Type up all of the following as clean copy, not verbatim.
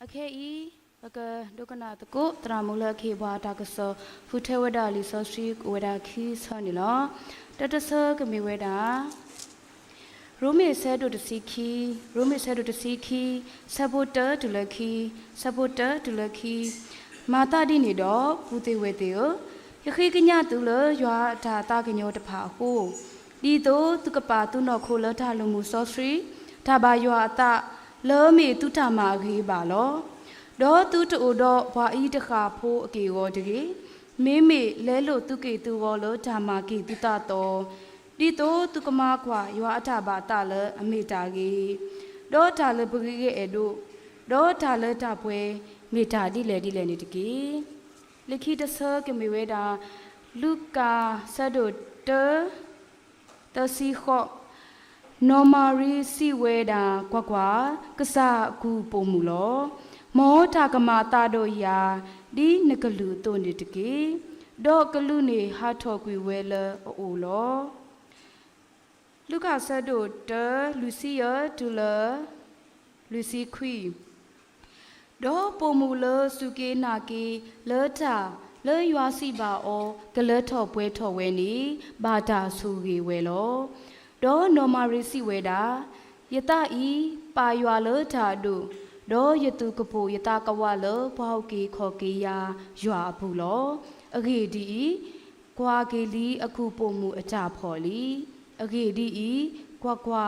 Okay, okay, dokana tako tramula ke ba takaso futeweda liso street weda ki sonilo tatasa kami weda Rome said to the Siki sabota to lucky mata di nido pute wedeo yakinya to le yua ta takinyo de pa ho dito tukapa tu no kola talumu so street tabayua ta lỡ mì tu thà mà ghi bà lo đó tu tụ đó và ý được khá phô kỳ gọi đi mì lấy lộ tu kỳ tu gọi lỡ thà mà kỳ tu ta to đi to tu cầm má qua yêu thà bà ta lỡ mì ta ghi đó thà lỡ bự cái edo đó thà lỡ thà bue mì ta đi lệ này đi lịch khi ta sơ cái mì về đã Luca sa đồ tơ si khó Normally si weda kwa kasa ku pomulo mo takamata do ya di nakalu to ni tiki do kalu ni ha tho kwi wela o lo Luka sa do de Lucia to la Lucy kwi do pomulo suke na ki le ta le ywa si ba o kale tho pwe tho we ni ba ta su gi we lo đó normally si weda yata I pa ywa le tha do đó yatu kapo yata kawa le phau ki kho ki ya ywa bu lo age di kwa ke li aku pomu acha pho li age di kwa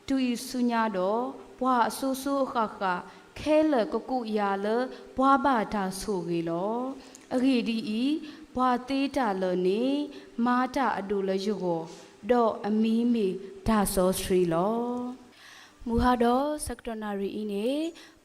tu I sunya do bwa so kha kha khele ku ya le bwa ba ta so gi lo age di bwa te ta le ni ma ta adu le yo do amimi da so sri lo muhado secretary ine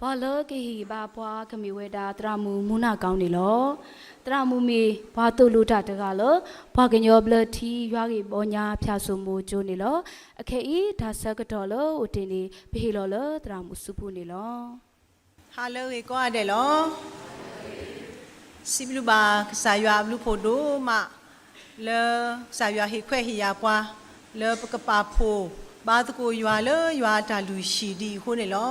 balo ke hi ba bwa kami weda tramu muna kaung ni lo tramu mi ba to lu ta ta lo bwa kenyo blo thi ywa gi bo nya phya so mo jo ni lo akhe I da secretary lo utin ni phi lo tramu supu ni lo hello e ko ade lo siblu ba sa ywa blu pho do ma le sa ywa hi khwe hi ya bwa le ka pa pho ba ta ko ywa le ywa ta lu shi di ho ne lo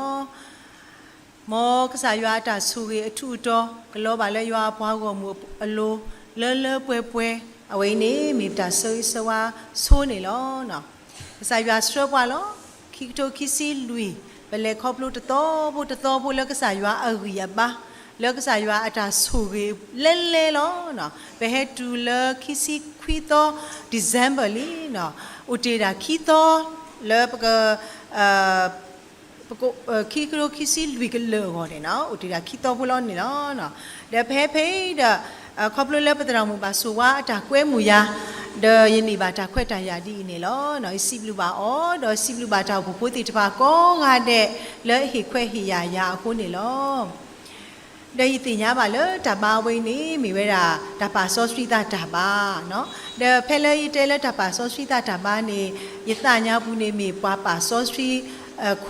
mo ka sa ywa ta su ge athu to ka lo ba le ywa bwa ko mu alo le pwe awai ni mi ta so wa so ne lo no ka sa ywa stro bwa lo ki to ki si lui ba le khop lu to bo le ka sa ywa a ri ya ba le ka sa ywa ata su ge le lo no be he tu le ki si kwi to December li no utera kito le ka kikro kisi lui ke le ho de no utera kito bulo ni no de phe da khoplo le patra mu ba so wa ta kwe mu ya de yin ni ba ta khwet ta ya di ni lo no si blu ba o do si blu ba ta bu pho ti ta ba ko nga de le hi khwe hi ya ko ni lo đây thì nhá bà lỡ ta ba với ní mi về là ta bà so suy ta ba nó để phải lấy đây là ta bà so suy ta ba nè ít ta nhá bu nè mi bà so suy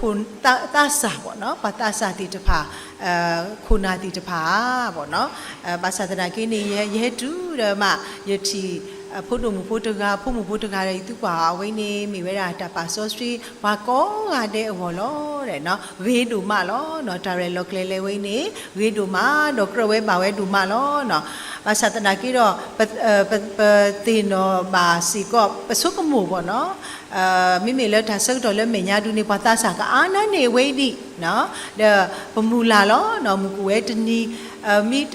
khun ta sa bỏ nó bà ta sa thì ta khun na thì ta bỏ nó bà sa ta cái này ye chú rồi mà ye thì phụ đồ một phụ ga này tu quả với nè mi về là ta bà so suy bà có à để ở lo để nó ghi đủ mà lo nó ta rồi lo kle với nè ghi đủ mà đồ cơ với bảo với đủ mà lo nó bà sa ta cái đó tin nó bà xí có bà số có mù bỏ nó mi lỡ ta sơ rồi lỡ mình nhà đu nè bà ta sa cả nó nè với đi nó để mù là lo nó mù quế trên đi mi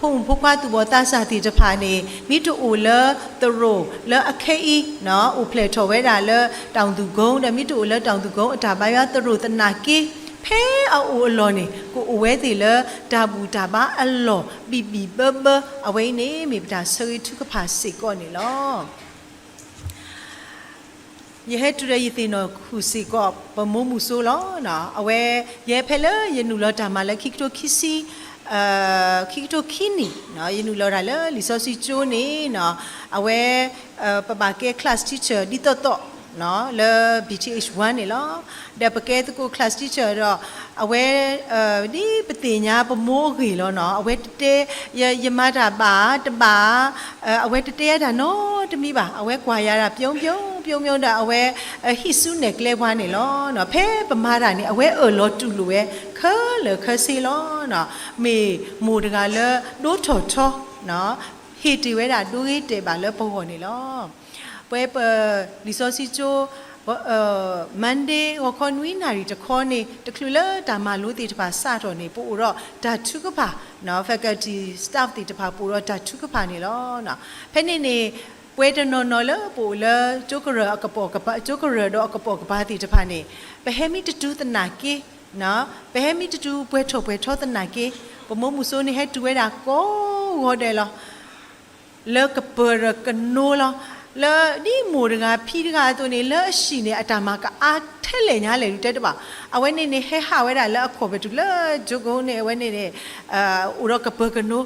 phun qua tu bò ta sa thìจะพานี่mi tu u leตโรle akhei no u ple tho we da le taung tu gong da mi tu le taung tu gong ta ba yaตโรตนาki phe a u lo ni ko u we ti le ta bu ta ba a lo bi ba awai ni mi ta soi tu ka pha si ko ni lo ye he tu re yi ti no khu si ko pa mo mu so lo no awe ye phe le ye nu lo ta ma le ki to ki si kito kini no yinu lora le lisosi choni no awe pa ke class teacher di to no le BTH1 ni lo da pa ke ko class teacher ro awe di patinya pa mo gi lo no awe te ye ma da ba ta ba awe te da no tmi ba awe kwa ya da pyong ပြုံးတာအဝဲဟိစုနဲ့ကလဲဘွားနေလောနော်ဖဲပမာတာနေအဝဲလောတူလူရဲ့ခဲလေခဲစီလောနော်မေမူတကလဲဒိုးထော်ထောနော်ဟီတီဝဲတာဒူးဟီတေပါလဲပေါ်နေလောပွဲပလီဆိုစီချိုMonday ဟောခွန်ဝီနာရီတခေါနေတကလူလာဒါမလို့တီတပါစတော်နေပို့တော့ဒါထုကပါနော် faculty staff တီတပါပို့တော့ဒါထုကပါနေလောနော်ဖဲနေပွဲတနော်နော်လပို့လာကျိုကရအကပေါ်ကပါကျိုကရတော့အကပေါ်ကပါတီတပါနေဘဟမီတတူတနာကေနော်ဘဟမီတတူပွဲထောတနာကေပမမှုဆိုနေဟဲတူဝဲတာကိုဟောတယ်လောလကပရကနိုလောလဲဒီမူတကဖီတကตัวนี้လဲရှိနေအတမကအားထဲလေညာလေတက်တပါအဝဲနေဟဲဟာဝဲတာလဲအခေါ်ပဲတူလဲဂျုကုန်းနေအဝဲနေဥရောကပကနို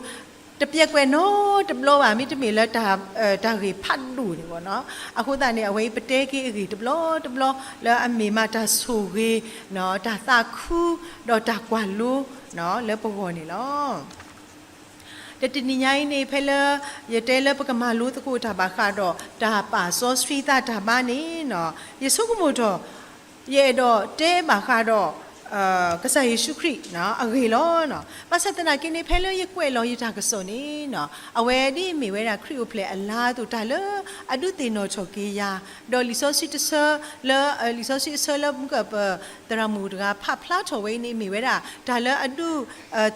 တပြက်ကွယ်နော်တဘလောပါမိတမီလဲဒါရီဖတ်လူနေပေါ့နော်အခုတန်နေအဝဲပတဲကေရီတဘလောလဲအမေမတာဆူရီနော်ဒါသာခုတော့ဒါကွာလူနော်လဲပေါ်နေလောတတနိညာနေဖဲလရတဲလပကမလူတကူတာဘာခါတော့ဒါပါဆောစဖီတာဒါမနေနော်ယေဆုကမို့တော့ယေတော့တဲဘာခါတော့ကဆာယေရှုခရစ်နော်အဂေလောနော်ပစတနာကိနေဖဲလရကွဲလောရတာကစောနေနော်အဝဲဒီမိဝဲတာခရစ်ကိုဖလေအလားတူတာလအဒုတေနောချောကေယာဒေါ်လီဆိုစီတဆာလလီဆိုစီဆာလမကပတရမူတကဖဖလာထော်ဝဲနေမိဝဲတာဒါလအဒု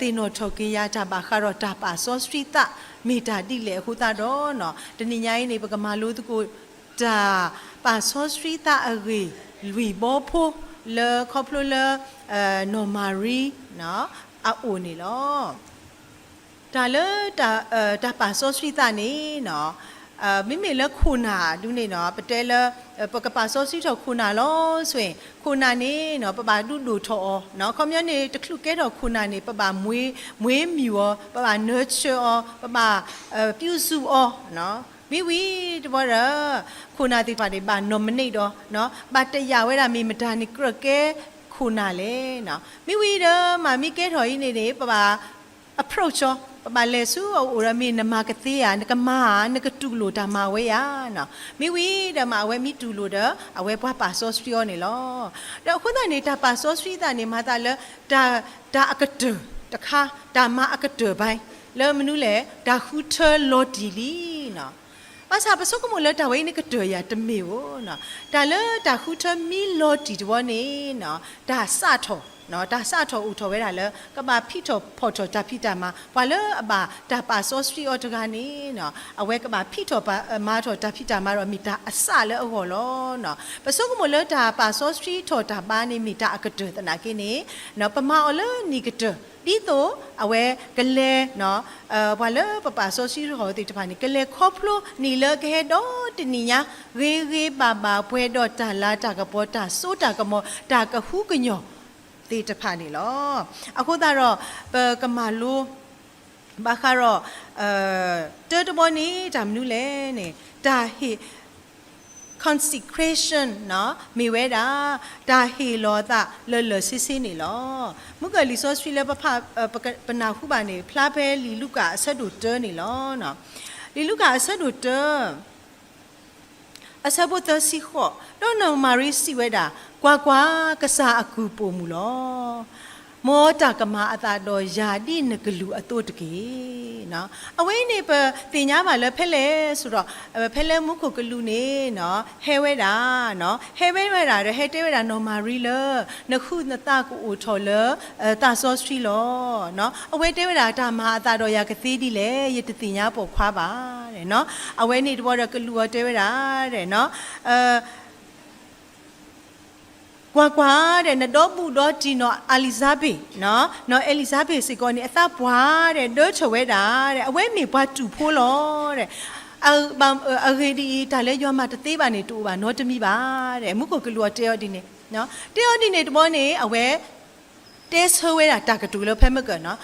တေနောချောကေယာတာဘာခါတော့တာပါဆောစဖီတာမိတာတိလေအခုတာတော့နော်တနိညာနေပကမာလို့တကိုဒါပါဆောစဖီတာအဂေလူဘောဖိုle couple le normari no a oni lo da le da pa so sri ta ni noမိမိလက်ခုနာလူနေနော်ပတဲလပကပါဆောစီထောခုနာလောဆိုရင်ခုနာနေနော်ပပတူတူထောနော်ကွန်မြူနီတခုကဲတော့ခုနာနေပပမွေးမြူရောပပ nurture ရောပပပြုစုရောနော်မိဝီတဘောရခုနာတိပါနေပါ nominate တော့နော်ပါတရဝဲတာမိမဒါနေကရကဲခုနာလေနော်မိဝီတော့မမိကဲထော်ကြီးနေနေပပ approach ရောပပလေဆူအိုရမီနမကတိယာနကမာနကတူလိုတာမဝဲရနော်မိဝီတမဝဲမိတူလိုတော့အဝဲဘွားပါဆောစထရီယောနေလောတော့ခုနနေတာပါဆောစထရီတာနေမှာတာလေဒါအကတတခါဒါမအကတဘိုင်းလဲမနူးလေဒါခူထလော်ဒီလီနော်ပါစာပစုကမလတာဝဲနေကတရတမေဝနော်ဒါလေဒါခူထမီလော်ဒီတဝနေနော်ဒါစထောနော်ဒါစထောဦးထောဝဲတာလေကဘာဖိထောဖော်ထောဒါဖိတာမှာဘာလဲအဘာဒါပါဆောစထရီအော်တကနေနော်အဝဲကဘာဖိထောပါမာထောဒါဖိတာမှာတော့မိတာအစလဲအဟော်လောနော်ပစုကမလတာပါဆောစထရီထောဒါပါနေမိတာအကတတနာကိနေနော်ပမာအော်လနီကတဒီတော့အဝဲကလဲနော်ဘာလဲပပဆိုစီဟောတိတဖာနေကလဲခေါပလိုနီလခဲတော့တနီညာရေပါပါပွဲတော့တာလာတာကပေါ်တာဆိုတာကမောတာကဟုကညောတိတဖာနေလောအခုတော့ကမာလိုဘာခါတော့တေတဘောနီဒါမနူလဲနေတာဟိconsecration နော်မိဝဲတာဒါဟီလောတာလစစ်စစ်နေလောမုကလီဆိုစထရီလပနာခုပါနေဖလားပဲလီလူကအဆက်တို့တဲနေလောနော်လီလူကအဆက်တို့တဲအဆက်ဘတ်စီခေါတော့နော်မာရီစီဝဲတာကွာကစားအကူပုံမူလောမောတာကမာအတာတော်ယာတိနဂလူအတုတကေနော်အဝိနေပတင်ညာပါလဲဖဲလဲဆိုတော့ဖဲလဲမှုခုကလူနေနော်ဟဲဝဲတာနော်ဟဲဝဲတာဟဲတဲဝဲတာနော်မာရီလနခုနတာကိုအိုထော်လတာဆောစထရီလောနော်အဝဲတဲဝဲတာဒါမာအတာတော်ယာကသေးဒီလေရတတင်ညာပေါ်ခွာပါတဲ့နော်အဝဲနေတော့ကလူတဲဝဲတာတဲ့နော်ကွာတဲ့နတော့ဘူးတော့ဒီနော်အလီဇာဘေနော်အလီဇာဘေစီကောနေအသဘွားတဲ့ဒိုချဝဲတာတဲ့အဝဲမေဘွားတူဖိုးလောတဲ့အဂေဒီဒါလဲရွာမှာတသေးပါနေတူပါနော်တမိပါတဲ့မှုကိုကလူတဲရောဒီနေနော်တဲရောဒီနေတဘောနေအဝဲတဲဆွဲတာတာကတူလောဖဲမကနော်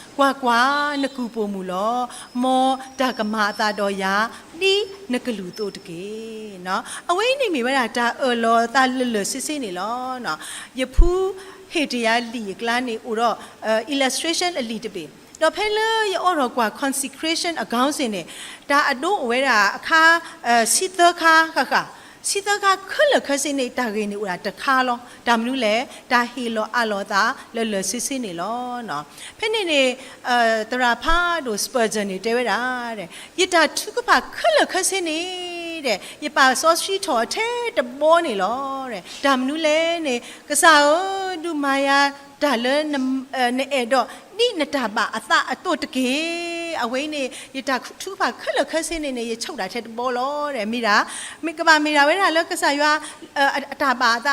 ကွာနကူပိုမူလောမောတာကမာတာတော်ယာဒီနကလူတို့တကေနော်အဝိနေမိဝဲတာဒါလောတာလစစ်စစ်နေလောနော်ယဖူးဟေတယာလီကလာနေဥတော့illustration အလီတပေတော့ဖဲလေရောတော့ကွာ consecration အကောင်းစင်နေဒါအတို့အဝဲတာအခါစီသခါခ စီတကခလခစင်းနေတာဂင်းနေဦးတာတခါလောဒါမလို့လေဒါဟီလောအလောတာလလစစ်စစ်နေလောနော်ဖက်နေနေတရာဖာတို့စပါဂျန်နေတဲဝဲတာတဲ့ယတာထုကပါခလခစင်းနေတဲ့ယပါဆော့ရှိထော်ထဲတဘောနေလောတဲ့ဒါမလို့လေနေကစားဒူမာယာဒါလနေအဲ့တော့နိနတာပါအသအတော့တကေအဝိနေယတာထူပါခလခစင်းနေရချုပ်တာတဲ့ဘောလောတဲ့မိတာမိကပါမိတာဝဲတာလောကစားရွာအတာပါအသ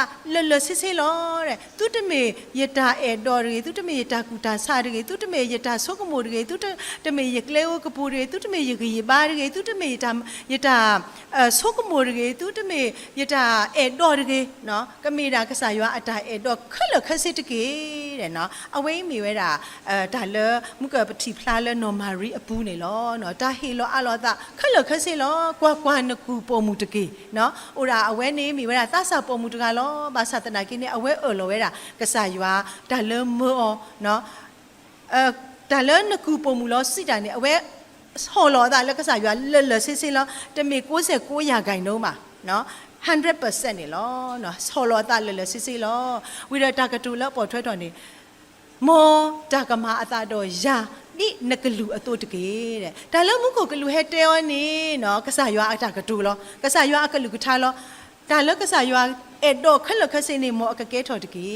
လစစ်စစ်လောတဲ့သူတမေယတာအဲ့တော်တွေသူတမေယတာကူတာစာတွေသူတမေယတာဆောကမိုတွေသူတမေယကလေဝကပူတွေသူတမေယကရပါတွေသူတမေယတာဆောကမိုတွေသူတမေယတာအဲ့တော်တွေနော်ကမိတာကစားရွာအတာအဲ့တော်ခလခစစ်တကေတဲ့နော်အဝိမိဝဲတာဒါလမုကပတိဖလာလနော်မာရီအပူးနေလောနော်ဒါဟီလောအလောတာခလခစင်လောကွာနကူပေါ်မူတကေနော်ဥရာအဝဲနေမိဝဲတာသဆာပေါ်မူတကလောဘာသာတနာကိနေအဝဲအော်လောဝဲတာကဆာယွာဒါလမောနော်ဒါလနကူပေါ်မူလောစိတာနေအဝဲဟောလောတာလကဆာယွာလစစ်စစ်လောတမေ69ရာခိုင်နှုန်းပါနော်100%နေလောနော်ဆောလောတာလစစ်စစ်လောဝိရတာကတူလောပေါ်ထွက်တော်နေမောတာကမာအတာတော့ယာနိနကလူအတော့တကေတဲ့ဒါလည်းမှုကိုကလူဟဲတဲောနေနော်ကဆာရွာအတာကတူလောကဆာရွာအကလူကထားလောဒါလည်းကဆာရွာအဲ့တော့ခလခစင်းနေမောအကကဲထော်တကေ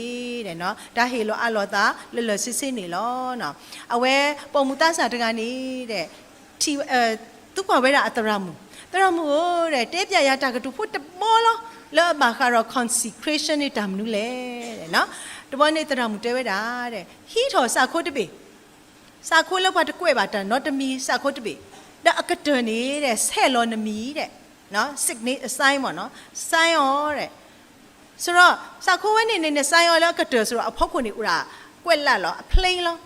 တဲ့နော်ဒါဟေလောအလောတာလစစ်စစ်နေလောနော်အဝဲပုံမူတဆာတကနေတဲ့တီသူကဝဲတာအတရမှုတရမှုတဲ့တဲပြရတာကတူဖို့တမောလောလောဘာခါရော consecration နေတာမနူးလေတဲ့နော်တဘောနေတရမှုတဲဝဲတာတဲ့ဟီထော်စာခိုးတပေစာခိုးလောက်ပါတကွဲ့ပါတန်နော်တမီစာခိုးတပေဒါအကတနေတဲ့ဆဲလောနမီတဲ့နော် signet sign ပေါ့နော် sign ရောတဲ့ဆိုတော့စာခိုးဝဲနေ sign ရောလောကတဆိုတော့အဖောက်ခွန်နေဥရာကွက်လက်လောအ plain လော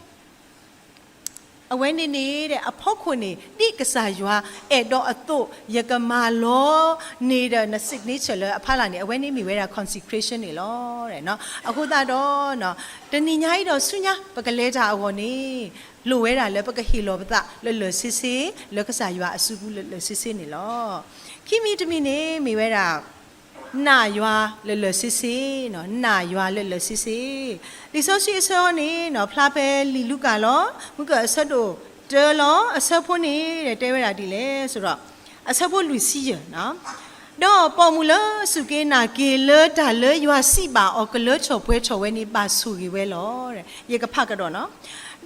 အဝဲနေနေတဲ့အဖောက်ခွန်နေတိကစားရွာအဲ့တော့အတော့ရကမာလောနေတဲ့ signature လောအဖလာနေအဝဲနေမိဝဲတာ consecration နေလောတဲ့နော်အခုတော့နော်တဏိညာကြီးတော့ဆုညာပကလဲတာအဝနေလိုဝဲတာလဲပကဟီလောပတလစစ်စစ်လကစားရွာအစုဘူးလစစ်စစ်နေလောခိမီတမီနေမိဝဲတာနာရွာလစစ်စစ်နော်နာရွာလစစ်စစ်ဒီဆိုရှိစောနေနော်ဖလားပဲလီလူကလောမုကအဆက်တို့တဲလောအဆက်ဖို့နေတဲ့တဲဝဲတာဒီလေဆိုတော့အဆက်ဖို့လူစီရနော်တော့ပေါ်မူလစုကေနာကေလဒါလရွာစီပါအော်ကလချောပွဲချောဝဲနေပါဆူကြီးဝဲလောတဲ့ရေကဖတ်ကတော့နော်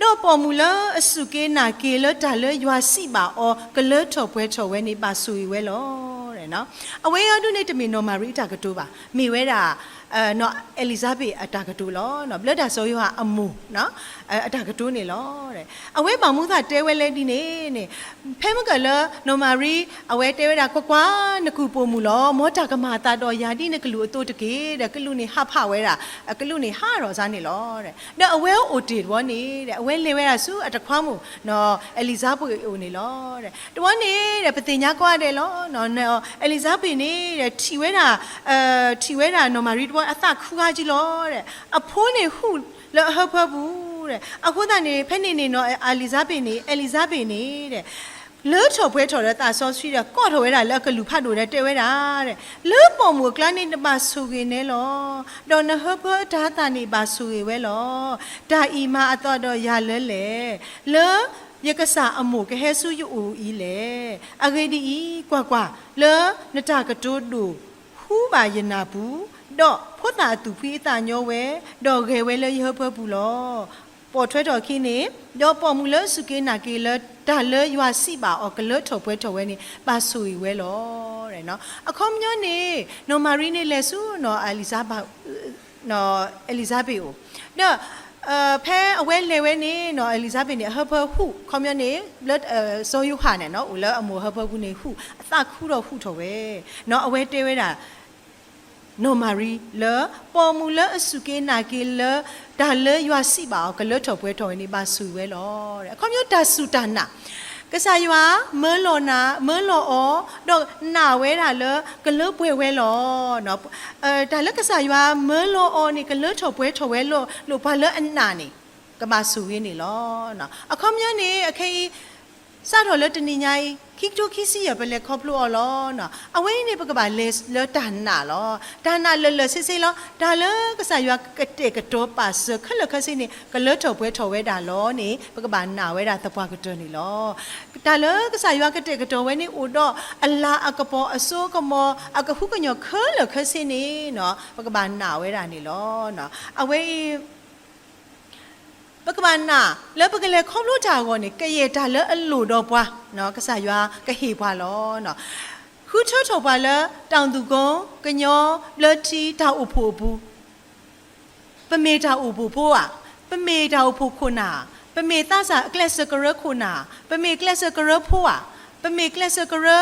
တော့ပေါ်မူလအစုကေနာကေလဒါလရွာစီပါအော်ကလချောပွဲချောဝဲနေပါဆူကြီးဝဲလောတဲ့နော်အဝဲရတုနေတမီနော်မာရီတာကတိုးပါမိဝဲတာနော်အလီဇာဘက်အတာကတူလောနော်ဘလတ်ဒါဆိုရအမူနော်အတာကတူနေလောတဲ့အဝဲပေါမှုသာတဲဝဲလဲဒီနေဖဲမကလနော်မာရီအဝဲတဲဝဲတာကွာနကူပိုမူလောမောတာကမာတာတော်ယာတိနကလူအတိုးတကေတဲ့ကလူနေဟဖဝဲတာကလူနေဟာတော်စားနေလောတဲ့နော်အဝဲအိုတီဘောနေတဲ့အဝဲလေဝဲတာစုအတခွားမှုနော်အလီဇာဘက်အိုနေလောတဲ့တဝနေတဲ့ပတင်ညာကွာတယ်လောနော်အလီဇာဘက်နေတဲ့ထီဝဲတာနော်မာရီအသခူကားကြီးလောတဲ့အဖိုးနေဟုလဟဖဘူးတဲ့အခုတန်နေဖက်နေနော်အလီဇာဘက်နေတဲ့လဲချော်ပွဲချော်တဲ့တာဆော့ရှိတဲ့ကော့ထော်ဝဲတာလက်ကလူဖတ်လို့တဲ့တဲဝဲတာတဲ့လဲပုံမူကလနိတပါဆူကိနေလောဒေါ်နဟဖဒါတာနေပါဆူဝဲလောဒါအီမာအတော့တော့ရလဲလဲယကစားအမိုကဟဲဆူယူအီလေအဂေဒီကွာလဲနတာကတိုးဒူဟူပါယနာဘူးတော့ဖို့တာသူဖိအတာညောဝဲတော့ခဲဝဲလဲရဖဘူးလောပေါ်ထွဲတော်ခင်းနေတော့ပေါ်မူလစုကေနာကေလဒါလရွာစီပါအော်ကလထော်ပွဲထော်ဝဲနေပါဆူဝဲလောတဲ့နော်အခေါမျောနေနော်မာရီနေလဲဆူနော်အလီဇာဘတ်နော်အလီဇာဘေကိုတော့ဖဲအဝဲလေဝဲနေနော်အလီဇာဘေနေဟဖဟုခေါမျောနေဘလတ်ဆိုယူဟာနေနော်ဦးလအမိုဟဖဘူးနေဟုအသခုတော့ဟုထော်ဝဲနော်အဝဲတဲဝဲတာနော်မာရီလဲပေါ်မူလအစုကေနာကေလဒါလဲရွာစီပါကလထော်ပွဲထော်နေပါဆူဝဲလောတဲ့ခေါမျိုးဒါဆူတာနာကစားရွာမဲလောအောတော့နာဝဲတာလဲကလပွဲဝဲလောနော်ဒါလဲကစားရွာမဲလောအောနေကလထော်ပွဲထော်ဝဲလို့ဘာလဲအနာနေကမဆူရင်းနေလောနော်အခေါမျိုးနေအခေ ซาโดเลตนี่ไงคิกทูคิซี่อย่าไปเลยครอบครัวล้อเนาะเอาไว้นี่ปกบาเลสเลดันน่ะล้อดันน่ะเลเซ่ล้อดาเลก็สายว่ากระเตกกระโตปัสขึ้นเลยก็สินี่ก็เลถอเว้ถอเวดาล้อนี่ปกบาหนาเวดาตะปวากระโตนี่ล้อดาเลก็สายว่ากระเตกกระโตเวนี่อุดออัลลาอักปออโซกมออักฮุกญอขึ้นเลยก็สินี่เนาะปกบาหนาเวดานี่ล้อเนาะเอาไว้ปกบาน่ะแล้วปกเลยครอบรู้จากวันนี้ก็เยดาเลอหลุดออกว่าเนาะก็สายว่าก็เหีบว่าล้อเนาะคือชอบชอบว่าแล้วตาวตุกงก็ยอเลทีตาอุปูปูปเมตาอุปูปูอ่ะปเมตาอุปูคุณน่ะปเมตาสาเกลสกระคุณน่ะปเมเกลสกระปูอ่ะปเมเกลสกระ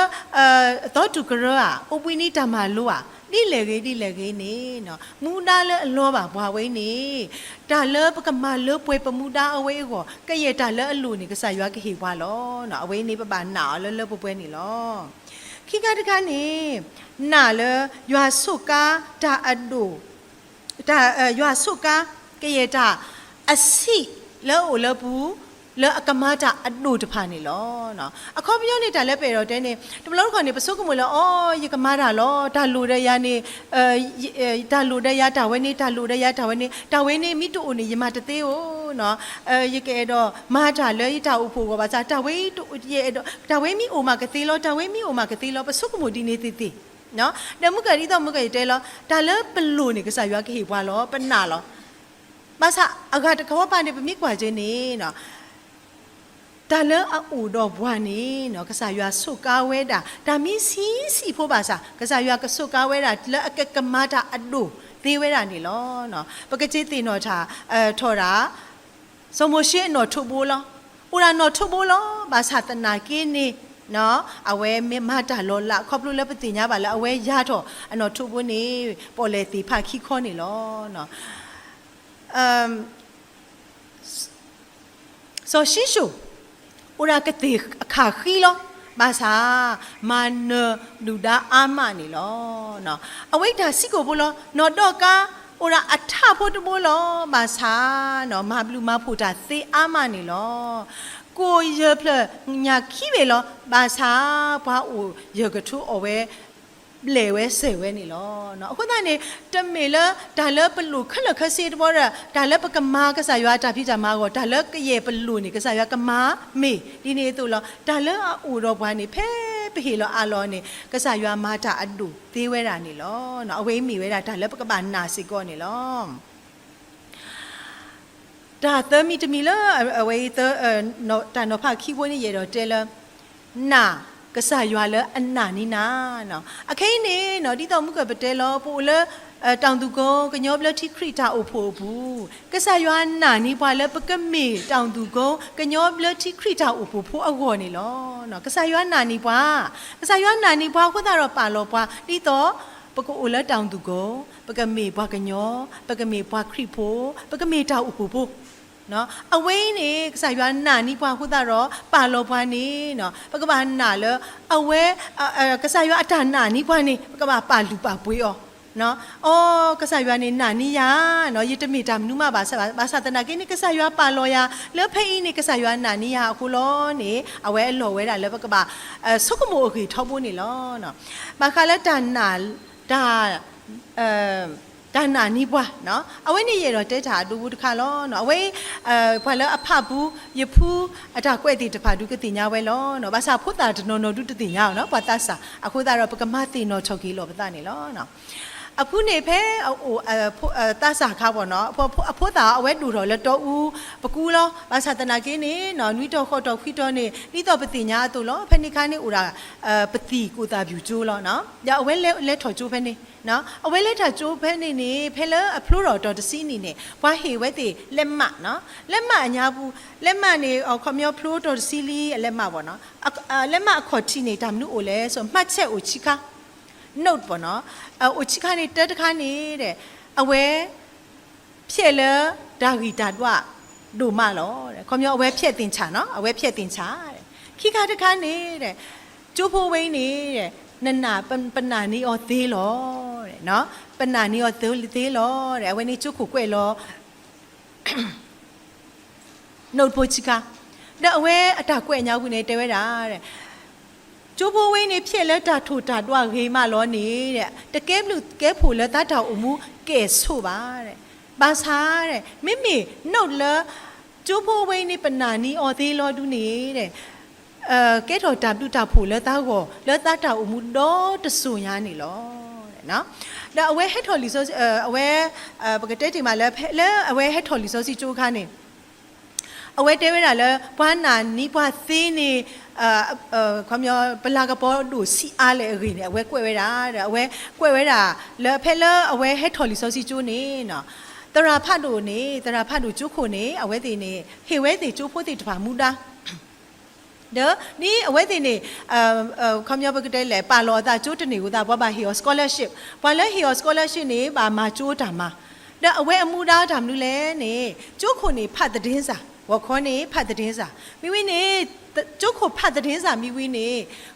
ตัวตุกระอ่ะอุปินิตามาลูอ่ะดีเลยนี่เนาะมูดาเลล้อบ่าไว้นี่ดาเลปกมาเลป่วยปมูดาเอาไว้ก็ก็เยดาเลลูนี่ก็สายว่าก็เหีว่าล้อเนาะเอาไว้นี่ปะบาหนาวเลป่วยนี่ล้อขี้กาตะกานี่น่าเลยัวสุกาดาอดูดายัวสุกาก็เยดาอสิเลโอเลปูเลอกมาจะอดูจะผ่านนี่ล้อเนาะอะข้อพิจารณาแต่ละเปรย์เดนี่แต่เราคนนี้ประสบกับมือแล้วอ๋อยกมาด่าล้อด่าลูได้ยานี่ด่าลูได้ยาด่าเวนี่ด่าลูได้ยาด่าเวนี่มิตุอุนี่ยมาตะเตโอเนาะยกเอดอมาด่าเลยด่าอุปูก็ว่าจะด่าเวตุเยดด่าเวมีโอมากะติล้อด่าเวมีโอมากะติล้อประสบกับมือดีนี่ติเนาะเดี๋ยวมุกะนี่ต้องมุกะเตล้อด่าเลยเป็นลูนี่ก็สายว่าก็เหีบว่าล้อเป็นหน้าล้อภาษาอากาศเขาว่าปานนี่เป็นมีกว่าเจนี่เนาะดาเลออูดอบวานี่เนาะกษายาสุกาเวดาดามีสีพบาษากษายากสุกาเวดาเลอกกมาตาอดูตีเวดานี่ล้อเนาะปกติตีเนาะทาทอราสมโมเชเนาะทุบูล้ออุราเนาะทุบูล้อบาษาตนากินี่เนาะเอาไว้มาตาโลละครอบรู้แล้วปฏิญญาบาละเอาไว้ยาทออเนาะทุบูนี่ปอเลติภาคีข้อนี่ล้อเนาะโซชิชูอุรากติขาขี้ล้อบาษามันเนดูดาอามานี่ล้อเนาะเอาไว้ดาสิโกบุล้อนอดอกาอุราอัฐาพุทบุล้อบาษาเนาะมาบลูมาพูดาเซอามานี่ล้อกูเยอะเพลญาขี้เวล้อบาษาพระอูเยอะกระทุเอาไว้เลวเสวนี่ล้อเนาะคนนั้นนี่จะมีละดาเลปลูขึ้นละคือสิบว่าดาเลปกมาก็สายว่าจ่าพี่จ่ามาก็ดาเลก็เยปลูนี่ก็สายว่าก็มามีดีนี่ตัวล้อดาเลอูรบวานี่เพ่ไปเห็นล้ออาล้อนี่ก็สายว่ามาจ่าอดูตีเวลานี่ล้อเนาะเอาไว้มีเวลาดาเลปกบานาสิก่อนนี่ล้อดาเตอมีจะมีละเอาไว้เตอเนาะดาเนาะพาขี้วนนี่เยดอเจละน่ะก็สายว่าเลยอันหนานี่นะเนาะโอเคนี่เนาะที่ต้องมุกกับเตลอปูเลยตาวตุกงก็ยอบเลยที่คริตาโอโพบูก็สายว่าหนานี่ว่าเลยปกมีตาวตุกงก็ยอบเลยที่คริตาโอโพผู้อวอนี่ล้อเนาะก็สายว่าหนานี่ว่าก็สายว่าหนานี่ว่าก็ตาเราป่าเราว่าที่ต่อปกอุลตาวตุกงปกมีว่ากันยอปกมีว่าคริโพปกมีตาโอโพผู้เนาะเอาไว้นี่สายว่าหนานี่ว่าคุณตารอป่าโลพานี่เนาะปกบาหนาเลยเอาไว้ก็สายว่าอัตหนานี่ว่านี่ปกบาป่าลูป่าปุยอ๋อเนาะอ๋อก็สายว่านี่หนานี่ยาเนาะยึดมีจำนุ่มมาบาษาตนาเกนี่ก็สายว่าป่าโลยาแล้วเพอีนี่ก็สายว่าหนานี่ยาคุณล้อนี่เอาไว้โลไว้ได้แล้วปกบาสุกโมคือทบุนี่ล้อเนาะบางครั้งแล้วจานหนาดาด้านหน้านี่ว่าเนาะเอาไว้นี่เยเราเตะถาดูทุกคาล้อเนาะเอาไว้พอแล้วอภาบูยพูอาจารย์ก็ติดพาดูก็ติญญาไว้ล้อเนาะภาษาพุทธาโนดูติญญาเนาะปัตตาสะอะคุตาเราปกมาติโนชกิโลปัตตานี่ล้อเนาะအခုနေဖဲတဆာခါပေါ့နော်အဖို့တာအဝဲတူတော်လက်တော်ဦးပကူလောဘာသာတနာကင်းနေနော်နွီတော်ခေါ်တော်ခွီတော်နေဤတော်ပတိညာတူလောဖဲနိခါနေဥရာပတိကိုတာပြူကျိုးလောနော်ညအဝဲလက်ထော်ကျိုးဖဲနေနော်အဝဲလက်ထော်ကျိုးဖဲနေနေဖဲလအဖလိုတော်တော်တစီနေနေဘွားဟေဝဲတိလက်မနော်လက်မအညာဘူးလက်မနေခေါမျောဖလိုတော်တစီလီလက်မပေါ့နော်လက်မအခေါ်တီနေတာမနုအိုလဲဆိုမှတ်ချက်ကိုချိခါnote ပေါ့နော်အချိခါနေတက်တခါနေတဲ့အဝဲဖြစ်လဲဒါဂီတာတော့ဒူမလောတဲ့ခေါမျိုးအဝဲဖြစ်တင်ချာနော်အဝဲဖြစ်တင်ချာတဲ့ခိခါတခါနေတဲ့ကျိုးဖိုးဝင်းနေတဲ့နနာပနာနီအော်သေးလောတဲ့နော်ပနာနီအော်သေးလောတဲ့အဝဲနေကျုခုကွဲလော note ပိုချိခါ ဒါအဝဲအတာကွဲ့ညာဘူးနေတဲဝဲတာတဲ့ကျိုးဘဝင်းနေဖြစ်လက်တာထိုတာတော့ဂေးမလောနေတဲ့တကဲဘလူကဲဖို့လက်တာတောင်အမှုကဲဆိုပါတဲ့ဘာစားတဲ့မိမိနှုတ်လကျိုးဘဝင်းနေပနာနီအော်သေးလောဒူနေတဲ့ကဲတော်တာပြုတာဖို့လက်သားကိုလက်သားတောင်အမှုတော့တဆူညာနေလောတဲ့နော်ဒါအဝဲဟက်ထော်လီဆိုအဝဲပကတဲ့ဒီမှာလဲအဝဲဟက်ထော်လီဆိုစီကျိုးခါနေအဝဲတဲဝဲတာလဲဘွားနာနီးဘွားသင်းနေခွန်ပြောပလာကပေါ်ဒူစီအားလေအရင်အဝဲကွဲဝဲတာတဲ့အဝဲကွဲဝဲတာလဲဖဲလဲအဝဲဟက်ထော်လီဆိုစီကျိုးနေနော်တရာဖတ်တို့နေတရာဖတ်တို့ကျိုးခုနေအဝဲတင်နေဟေဝဲတင်ကျိုးဖို့တင်တပါမူတာဒါနီအဝဲတင်နေခွန်ပြောပကတဲ့လဲပါလောတာကျိုးတနေကိုတာဘာဟီယော scholarship ဘာလဲဟီယော scholarship နေဘာမှာကျိုးတာမှာဒါအဝဲအမှုတာဒါမလို့လဲနေကျိုးခုနေဖတ်တဲ့င်းစာဝခေါ်နေဖတ်တဲ့စာမိဝင်းနေကျုပ်ကိုဖတ်တဲ့စာမိဝင်းနေ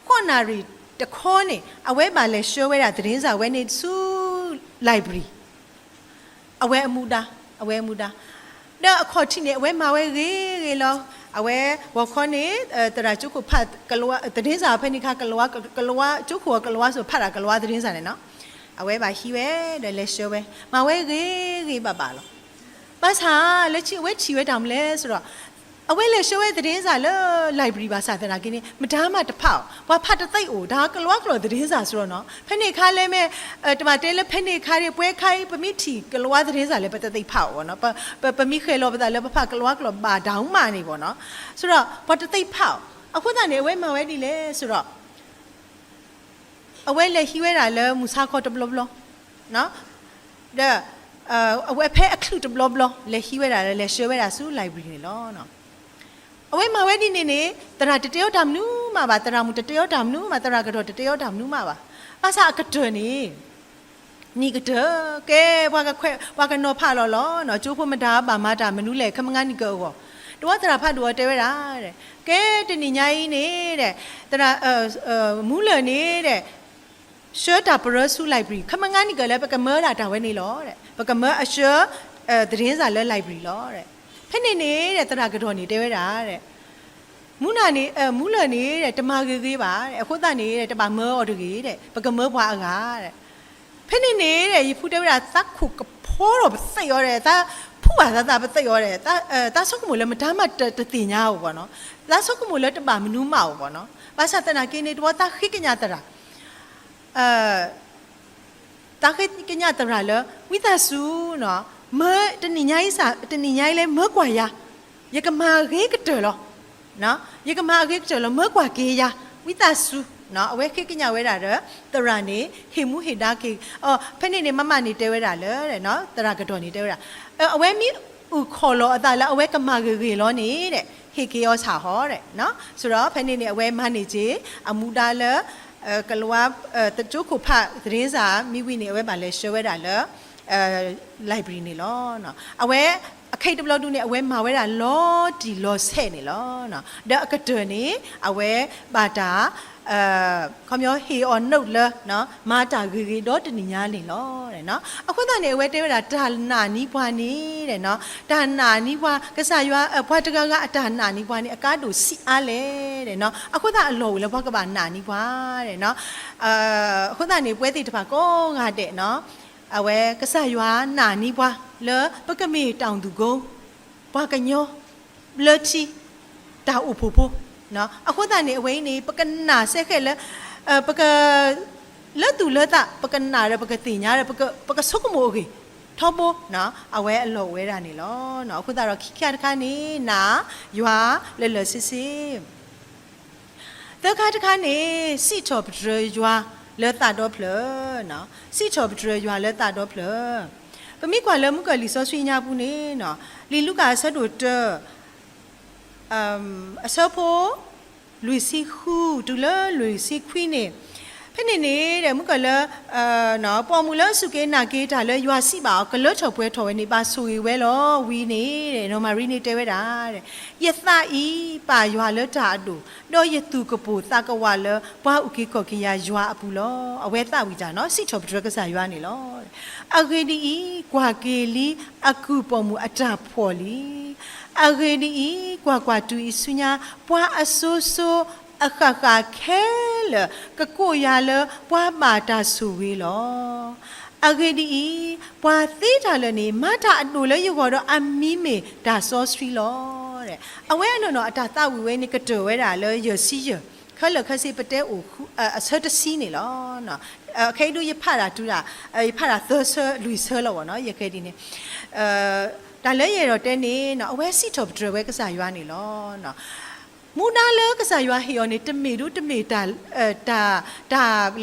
ခွန်နာရီတခေါ်နေအဝဲပါလဲရှိုးဝဲတာတဲ့စာဝဲနေစု library အဝဲအမှုတာဒါအခေါ်တိနေအဝဲမှာဝဲရေလောအဝဲဝခေါ်နေတရာကျုပ်ကိုဖတ်ကလောတဲ့စာဖဲနေခါကလောကျုပ်ကိုကလောဆိုဖတ်တာကလောတဲ့စာနေနော်အဝဲပါဟီဝဲတယ်လဲရှိုးဝဲမှာဝဲရေပါလောဘာသာလက်ချီဝဲချီဝဲတောင်လဲဆိုတော့အဝဲလေရှောဝဲသတင်းစာလဲ library ပါစာသနာကင်းမဒါမှတဖောက်ဘာဖတ်တသိုက်အိုဒါကလောသတင်းစာဆိုတော့နော်ဖက်နေခါလဲမဲ့တမတဲလဲဖက်နေခါရပွဲခိုင်းပမိတီကလောသတင်းစာလဲပတသိဖောက်ပေါ့နော်ပမိခဲလောပတလဲပဖကလောဘာဒေါင်းမာနေပေါ့နော်ဆိုတော့ဘာတသိဖောက်အခုတည်းအဝဲမှာဝဲဒီလဲဆိုတော့အဝဲလေဟီဝဲတာလဲမူစာခေါ်တဘလဘလနော်ဒါအဝဲဖဲအခလူတဘလဘလလေဟီဝဲတာလေရှေဝဲတာစု library လောနော်အဝဲမှာဝဲဒီနေနေတရာတတယောဒမ်နူမှာပါတရာမူတတယောဒမ်နူမှာတရာကတော့တတယောဒမ်နူမှာပါအစားကတွနေနီကတကဲဘွားကခွဲဘွားကနော်ဖာလောနော်ကျိုးဖို့မတာပါမတာမနူးလေခမငန်းနီကောတော့တရာဖတ်တော့တဲဝဲတာတဲ့ကဲတနီညာကြီးနေတဲ့တရာမူးလနေတဲ့ရှေ့တာပရဆူ library ခမငန်းနီကလည်းပကမဲတာဝဲနေလောတဲ့ပကမဲအရှေ့သတင်းစာလဲ library လောတဲ့ဖက်နေနေတဲ့တရာကတော့နေတဲဝဲတာတဲ့မူနာနေမူလနေတဲ့တမာကြီးပါတဲ့အခုတနေတဲ့တပါမဲအော်တကြီးတဲ့ပကမဲဘွားအကားတဲ့ဖက်နေနေတဲ့ရဖူတဲဝဲတာသက်ခုကဖောတော့စိတ်ရောတဲ့ဒါဖူပါသာပစိတ်ရောတဲ့ဒါဆုတ်ကမို့လဲမတမ်းမတတင်ညာဟုတ်ပေါ့နော်ဒါဆုတ်ကမို့လဲတပါမနူးမဟုတ်ပေါ့နော်ဘာသာတနာကင်းနေတော့တာခိကညာတရာတာခိကညာတရာလဲဝိသစုနော်မဲတနိညာကြီးစာတနိညာကြီးလဲမဲကွာရရကမာခေကတော်လောနော်ရကမာခေကတော်လောမဲကွာကေရဝိသစုနော်အဝဲခိကညာဝဲတာတဲ့တရာနေဟေမှုဟေတာခေဖက်နေမမနေတဲဝဲတာလဲတဲ့နော်တရာကတော်နေတဲဝဲတာအဝဲမိဥခေါ်လောအတာလဲအဝဲကမာခေလောနေတဲ့ဟေကေယောစာဟောတဲ့နော်ဆိုတော့ဖက်နေအဝဲမနေကြီးအမူတာလဲကလောတကျုခုဖတ်သတင်းစာမိဝိနေအဝဲပါလဲရှောဝဲတာလဲlibrary နေလောနော်အဝဲအခိတ်တဘလတူနေအဝဲမှာဝဲတာလောဒီလောဆဲနေလောနော်ဒါအကတနေအဝဲဘာတာခမျောဟေ on note လနော်မာတာဂီဂီတော့တနိညာနေလောတဲ့နော်အခုတည်းအဝဲတဲဝဲတာဒါနာနီးဘွားနေတဲ့နော်ဒါနာနီးဘွားကဆာရွာဘွားတကအဒါနာနီးဘွားနေအကားတူစီအားလေတဲ့နော်အခုတည်းအလော်လေဘွားကပါနာနီးဘွားတဲ့နော်အခုတည်းနေပွဲတိတပါကောငါတဲ့နော်အဝဲကဆာရွာနာနီးဘွားလေပကမေတောင်သူကုန်းဘွားကညောလေချီတာဥဖူဖူနော်အခုတည်းနေအဝဲနေပကနာဆက်ခဲလေပကလက်တူလက်တာပကနာရပကတင်ညာရပကဆုကမိုကြီးထောဘောနော်အဝဲအလော်ဝဲတာနေလောနော်အခုတည်းတော့ခိခါတခါနေနာရွာလဲလဲစစ်စစ်တခါတခါနေစီချောပဒရရွာလဲတာတော့ဖလနော်စီချောပဒရရွာလဲတာတော့ဖလပမိကွာလဲမှုကလီဆောဆွေညာဘူးနေနော်လီလူကဆက်တို့တအစောဖို့လူစီခုဒူလာလူစီခွီနေဖနေနေတဲ့မှုကလဲနော်ပေါ်မူလဲစုကေနာကေတာလဲရွာစီပါကလော့ချော်ပွဲထော်ဝဲနေပါဆူဝဲလောဝီနေတဲ့နော်မာရီနေတဲဝဲတာတဲ့ယသဤပါရွာလဲတာအတူတော့ယသူကပူသကဝလဲဘွားဥကေကောကေယာရွာအပူလောအဝဲသဝီတာနော်စီချော်ပဒရကစားရွာနေလောအဂေဒီကွာကေလီအခုပေါ်မူအတာဖော်လီအဂေဒီ กว่าดูอิสุญาปัวอสุสุအခါခါခဲလကကိုရလပွားမာတာဆူဝေလောအဂေဒီပွားသေးတာလနေမတာအတူလေယူတော့အမီမေဒါဆောစထရီလောတဲ့အဝဲအနော်နော်အတာတဝီဝဲနေကတော်ဝဲတာလေရစီရခလခစီပတဲအိုအဆတ်တစီနေလောနော်အခေဒူရဖတာတူတာဖတာသဆလူဆလောနော်ရခဲဒီနေဒါလည်းရတော့တဲနေနော်အဝဲစီတော့ဒရဝဲကစားရွာနေလောနော်မူနာလကစားရွာဟီယောနေတမေတို့တမေတာ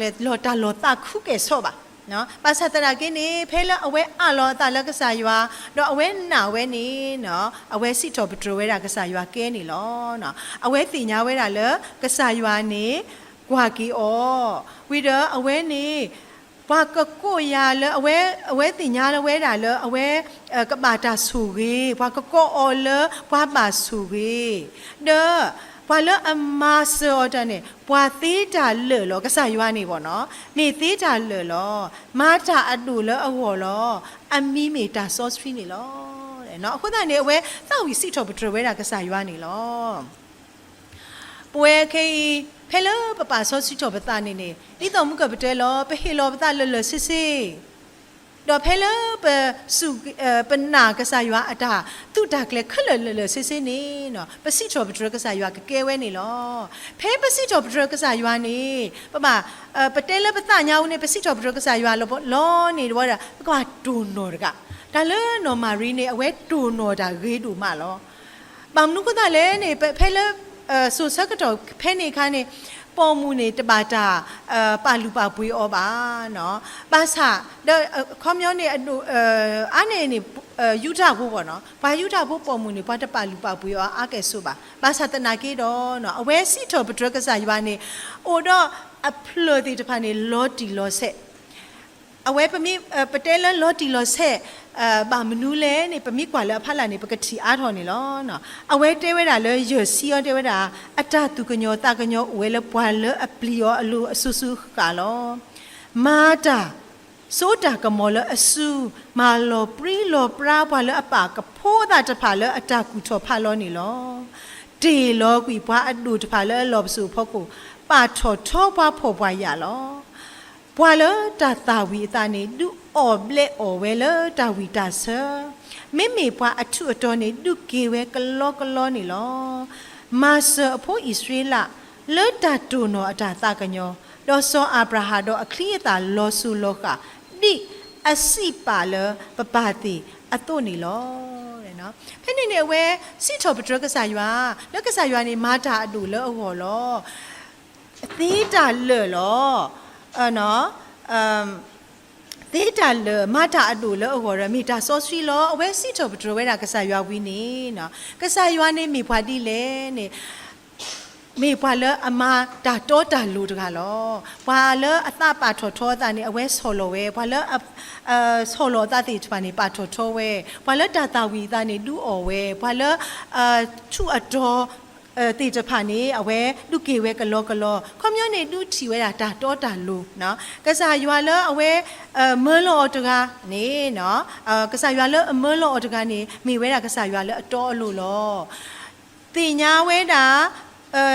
လေလောတာလောတာခုကဲဆောပါနော်ပါစတရာကင်းနေဖဲလအဝဲအလောတာလကစားရွာတော့အဝဲနာဝဲနေနော်အဝဲစီတော့ပထရဝဲတာကစားရွာကဲနေလောနော်အဝဲတင်ညာဝဲတာလကစားရွာနေကွာကီအောဝီဒအဝဲနေဘာကကိုရလအဝဲတင်ညာလဝဲတာလအဝဲကဘာတာဆူကြီးဘာကကိုအော်လဘာပါဆူကြီးဒေဘာလအမဆောတနေဘွာသေးတာလေလောကစားရွာနေပေါ့နော်မေသေးတာလေလောမာတာအတူလအဝေါ်လောအမီမေတာဆော့စထရီနေလောတဲ့နော်အခုတည်းနေအဝဲသောက်ဝီစီတော့ပထရဝဲတာကစားရွာနေလောပွဲခေဖဲလပပဆော့စီတော့ပတာနေနေဒီတော့မှုကပတဲလောပဟေလောပတာလလစစ်စစ်တော့ဖဲလပစုပနာကစားရွာအတာသူတာကလေခလလစစ်စစ်နေနော်ပစီတော့ပထရကစားရွာကကဲဝဲနေလောဖဲပစီတော့ပထရကစားရွာနေပပတဲလပတာညာဦးနေပစီတော့ပထရကစားရွာလောနေတော့ကွာဒူနော်ကဒါလနော်မာရီနေအဝဲဒူနော်တာဂေးဒူမလောပမ်နုကတာလဲနေဖဲလဆူဆကတော့ဖဲနေခါနေပေါ်မူနေတပါတာပါလူပါပွေးဩပါနော်ပါစာခေါမျောနေအားနေနေယူတာဖို့ပေါ့နော်ဘာယူတာဖို့ပေါ်မူနေဘာတပါလူပါပွေးဩအားကဲဆိုပါစာတနာကေတော့နော်အဝဲစီတော်ပဒရကစားရွာနေအိုတော့အဖလော်တီတဖာနေလော်တီလော်ဆက်အဝဲပမိပတဲလလော်တီလော်ဆက်ဘာမနူးလဲနေပမိကွာလဲအဖလာနေပကတိအားထော်နေလောနော်အဝဲတဲဝဲတာလဲရစီရောတဲဝဲတာအတတူကညောတာကညောဝဲလဲပွားလဲအပလီရောအလူအဆူဆူကလောမာတာဆိုတာကမောလအဆူမာလောပရီလောပရာပွားလဲအပါကဖိုးတာတဖာလဲအတကူထော်ဖာလောနေလောတေလောကွီပွားအတူတဖာလဲလောပစုဖို့ကိုပါထော်ထောပွားဖို့ပွားရလောဘွာလတာဝီတာနေဒူအော်ဘလက်အော်ဝဲလတာဝီတာဆာမေမေဘွာအထုအတော်နေဒူကေဝဲကလောနေလောမာဆာအဖို့ဣသရေလလောတာတူနောအတာတာကညောဒေါ်ဆောအာဗြဟာဒေါ်အခလီယတာလောဆူလောကဒီအစီပါလပပတိအတုနေလောတဲ့နော်ဖဲနေဝဲစီထောပဒရကစားရွာလက်ကစားရွာနေမာတာအတူလောအဟော်လောအသေးတာလောနော်ဒေတာလမာတာအတူလောဟောရမီတာဆော့စထရီလောအဝဲစီတော့ပထရဝဲတာကစားရွာဝီနေနော်ကစားရွာနေမိဖွာတိလဲနေမေဘွာလအမတာတောတာလူတကလောဘွာလအသပါထောထောတာနေအဝဲဆော်လောဝဲဘွာလဆော်လောတာတိချပါနေပါထောထောဝဲဘွာလတာတာဝီတာနေဒူအော်ဝဲဘွာလထုအတော်တေတဖာနေအဝဲလူကေဝဲကလောခေါမျောနေလူထီဝဲတာတောတာလူနော်ကစားရွာလအဝဲမလောတကနေနော်ကစားရွာလမလောတကနေမိဝဲတာကစားရွာလအတော်အလို့လောတင်ညာဝဲတာ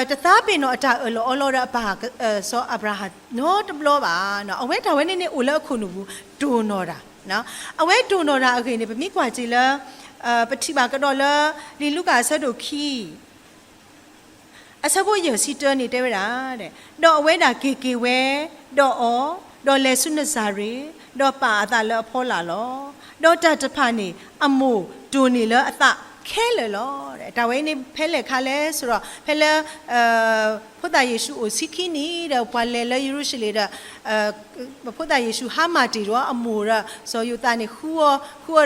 တသားပင်တော့အတာအလောရပါဆောအဗရာဟတ်နော်တဘလောပါနော်အဝဲတာဝဲနေအိုလအခုနဘူးဒိုနော်တာနော်အဝဲဒိုနော်တာအခေနေပမိကွာကြည်လပတိပါကတော့လလီလူကဆတ်တို့ခီအစဖို့ရစီတနေတဲ့ဝဲတာတဲ့တော့အဝဲတာကေဝဲတော့အော်တော့လဲဆုနဇာရီတော့ပါအတာလအဖောလာလောတော့တတဖာနေအမိုဒိုနေလအသခဲလေလောတဲ့ဒါဝဲနေဖဲလေခါလဲဆိုတော့ဖဲလေဖုဒ္ဒယေရှုကိုစီခိနေတဲ့ဘွာလေလေယေရုရှလေတဲ့ဖုဒ္ဒယေရှုဟာမာတီရောအမိုရဆိုယူတာနေခူ